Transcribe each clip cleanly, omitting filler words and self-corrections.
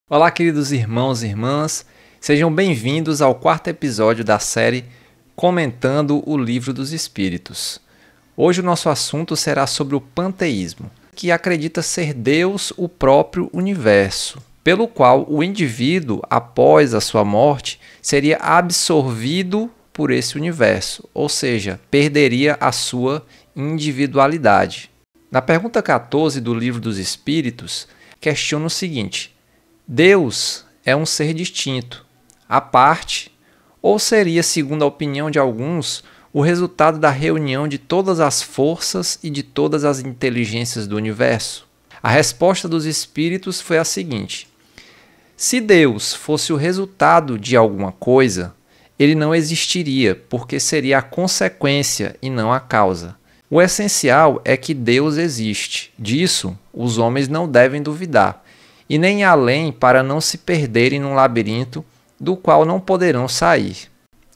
Olá, queridos irmãos e irmãs, sejam bem-vindos ao quarto episódio da série Comentando o Livro dos Espíritos. Hoje o nosso assunto será sobre o panteísmo, que acredita ser Deus o próprio universo, pelo qual o indivíduo, após a sua morte, seria absorvido por esse universo, ou seja, perderia a sua individualidade. Na pergunta 14 do Livro dos Espíritos, questiona o seguinte: Deus é um ser distinto, à parte, ou seria, segundo a opinião de alguns, o resultado da reunião de todas as forças e de todas as inteligências do universo? A resposta dos espíritos foi a seguinte: se Deus fosse o resultado de alguma coisa, ele não existiria, porque seria a consequência e não a causa. O essencial é que Deus existe. Disso, os homens não devem duvidar, e nem além para não se perderem num labirinto do qual não poderão sair.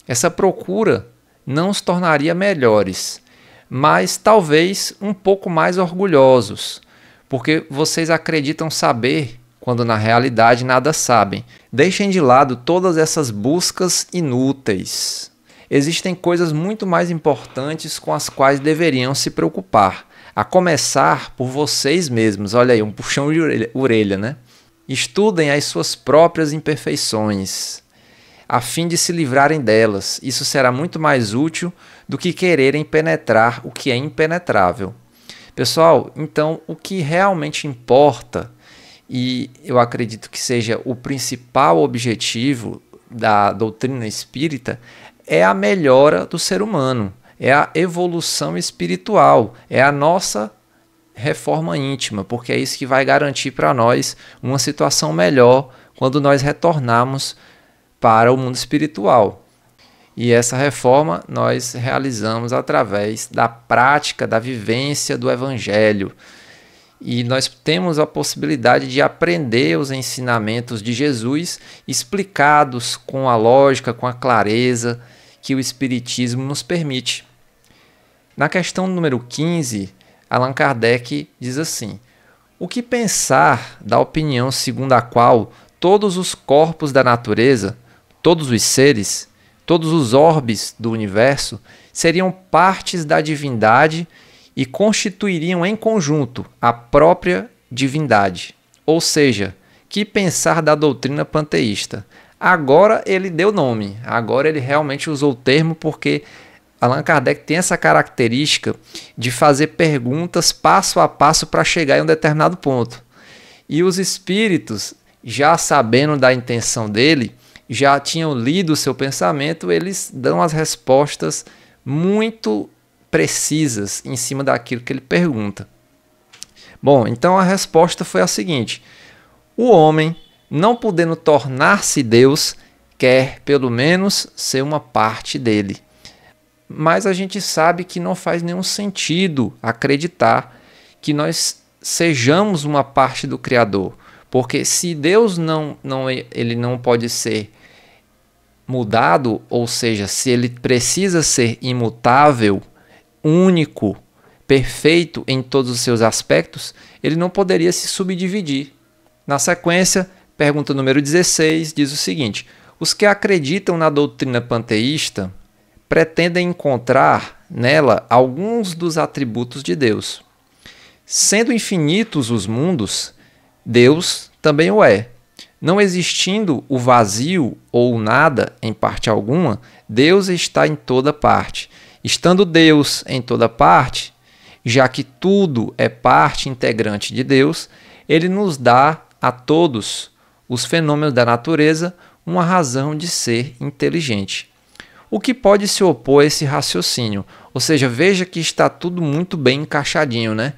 Essa procura não os tornaria melhores, mas talvez um pouco mais orgulhosos, porque vocês acreditam saber, quando na realidade nada sabem. Deixem de lado todas essas buscas inúteis. Existem coisas muito mais importantes com as quais deveriam se preocupar. A começar por vocês mesmos. Olha aí, um puxão de orelha, né? Estudem as suas próprias imperfeições, a fim de se livrarem delas. Isso será muito mais útil do que quererem penetrar o que é impenetrável. Pessoal, então o que realmente importa, e eu acredito que seja o principal objetivo da doutrina espírita, é a melhora do ser humano. É a evolução espiritual, é a nossa reforma íntima, porque é isso que vai garantir para nós uma situação melhor quando nós retornarmos para o mundo espiritual. E essa reforma nós realizamos através da prática, da vivência do Evangelho. E nós temos a possibilidade de aprender os ensinamentos de Jesus explicados com a lógica, com a clareza que o Espiritismo nos permite. Na questão número 15, Allan Kardec diz assim: o que pensar da opinião segundo a qual todos os corpos da natureza, todos os seres, todos os orbes do universo seriam partes da divindade e constituiriam em conjunto a própria divindade? Ou seja, que pensar da doutrina panteísta? Agora ele deu nome, agora ele realmente usou o termo, porque Allan Kardec tem essa característica de fazer perguntas passo a passo para chegar em um determinado ponto. E os espíritos, já sabendo da intenção dele, já tinham lido o seu pensamento, eles dão as respostas muito precisas em cima daquilo que ele pergunta. Bom, então a resposta foi a seguinte: o homem, não podendo tornar-se Deus, quer pelo menos ser uma parte dele. Mas a gente sabe que não faz nenhum sentido acreditar que nós sejamos uma parte do Criador. Porque se Deus ele não pode ser mudado, ou seja, se ele precisa ser imutável, único, perfeito em todos os seus aspectos, ele não poderia se subdividir. Na sequência, pergunta número 16 diz o seguinte: os que acreditam na doutrina panteísta pretendem encontrar nela alguns dos atributos de Deus. Sendo infinitos os mundos, Deus também o é. Não existindo o vazio ou o nada em parte alguma, Deus está em toda parte. Estando Deus em toda parte, já que tudo é parte integrante de Deus, ele nos dá a todos os fenômenos da natureza uma razão de ser inteligente. O que pode se opor a esse raciocínio? Ou seja, veja que está tudo muito bem encaixadinho, né?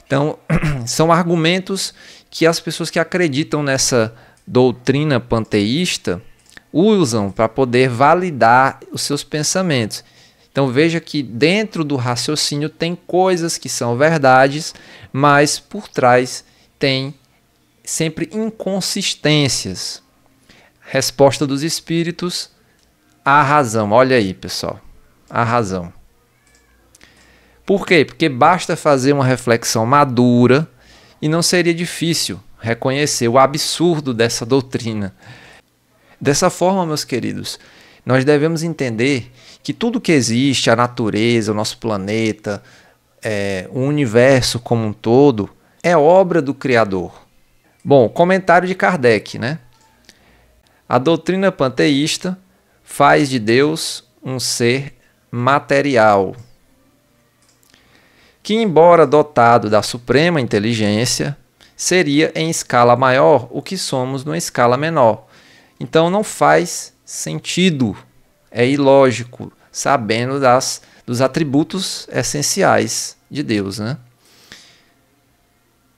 Então, são argumentos que as pessoas que acreditam nessa doutrina panteísta usam para poder validar os seus pensamentos. Então, veja que dentro do raciocínio tem coisas que são verdades, mas por trás tem sempre inconsistências. Resposta dos espíritos: a razão. Olha aí, pessoal, a razão. Por quê? Porque basta fazer uma reflexão madura e não seria difícil reconhecer o absurdo dessa doutrina. Dessa forma, meus queridos, nós devemos entender que tudo que existe, a natureza, o nosso planeta, o universo como um todo, é obra do Criador. Bom, comentário de Kardec, né? A doutrina panteísta faz de Deus um ser material, que, embora dotado da suprema inteligência, seria em escala maior o que somos numa escala menor. Então não faz sentido, é ilógico, sabendo dos atributos essenciais de Deus, né?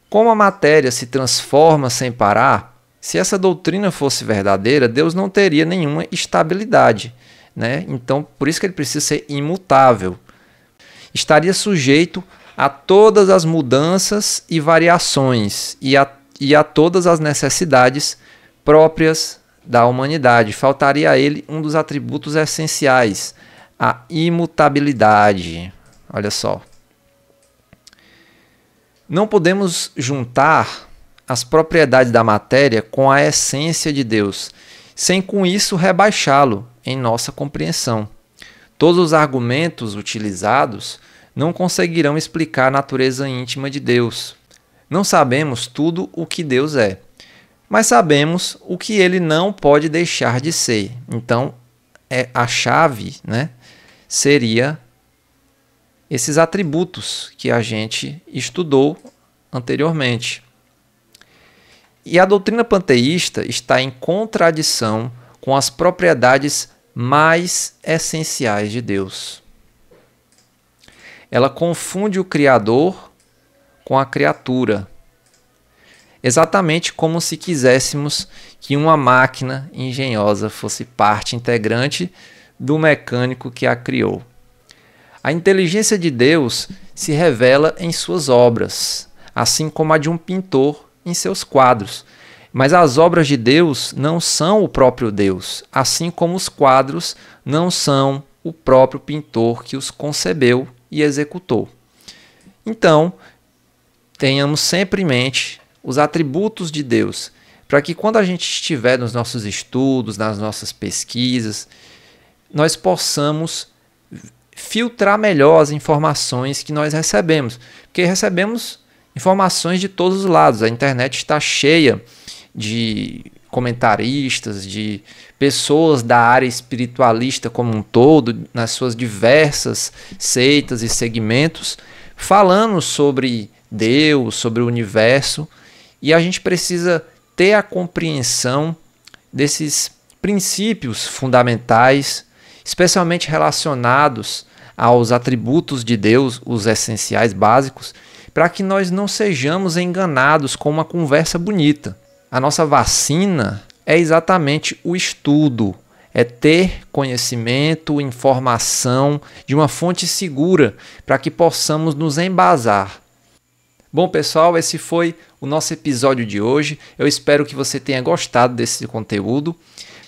Como a matéria se transforma sem parar, se essa doutrina fosse verdadeira, Deus não teria nenhuma estabilidade, né? Então, por isso que ele precisa ser imutável. Estaria sujeito a todas as mudanças e variações e a todas as necessidades próprias da humanidade. Faltaria a ele um dos atributos essenciais, a imutabilidade. Olha só. Não podemos juntar as propriedades da matéria com a essência de Deus, sem com isso rebaixá-lo em nossa compreensão. Todos os argumentos utilizados não conseguirão explicar a natureza íntima de Deus. Não sabemos tudo o que Deus é, mas sabemos o que ele não pode deixar de ser. Então, a chave, né, seria esses atributos que a gente estudou anteriormente. E a doutrina panteísta está em contradição com as propriedades mais essenciais de Deus. Ela confunde o Criador com a criatura, exatamente como se quiséssemos que uma máquina engenhosa fosse parte integrante do mecânico que a criou. A inteligência de Deus se revela em suas obras, assim como a de um pintor em seus quadros. Mas as obras de Deus não são o próprio Deus, assim como os quadros não são o próprio pintor que os concebeu e executou. Então, tenhamos sempre em mente os atributos de Deus, para que quando a gente estiver nos nossos estudos, nas nossas pesquisas, nós possamos filtrar melhor as informações que nós recebemos, porque recebemos informações de todos os lados. A internet está cheia de comentaristas, de pessoas da área espiritualista como um todo, nas suas diversas seitas e segmentos, falando sobre Deus, sobre o universo, e a gente precisa ter a compreensão desses princípios fundamentais, especialmente relacionados aos atributos de Deus, os essenciais básicos, para que nós não sejamos enganados com uma conversa bonita. A nossa vacina é exatamente o estudo, é ter conhecimento, informação de uma fonte segura para que possamos nos embasar. Bom, pessoal, esse foi o nosso episódio de hoje. Eu espero que você tenha gostado desse conteúdo.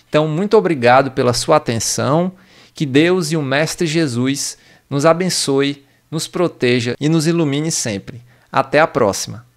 Então, muito obrigado pela sua atenção. Que Deus e o Mestre Jesus nos abençoe, nos proteja e nos ilumine sempre. Até a próxima!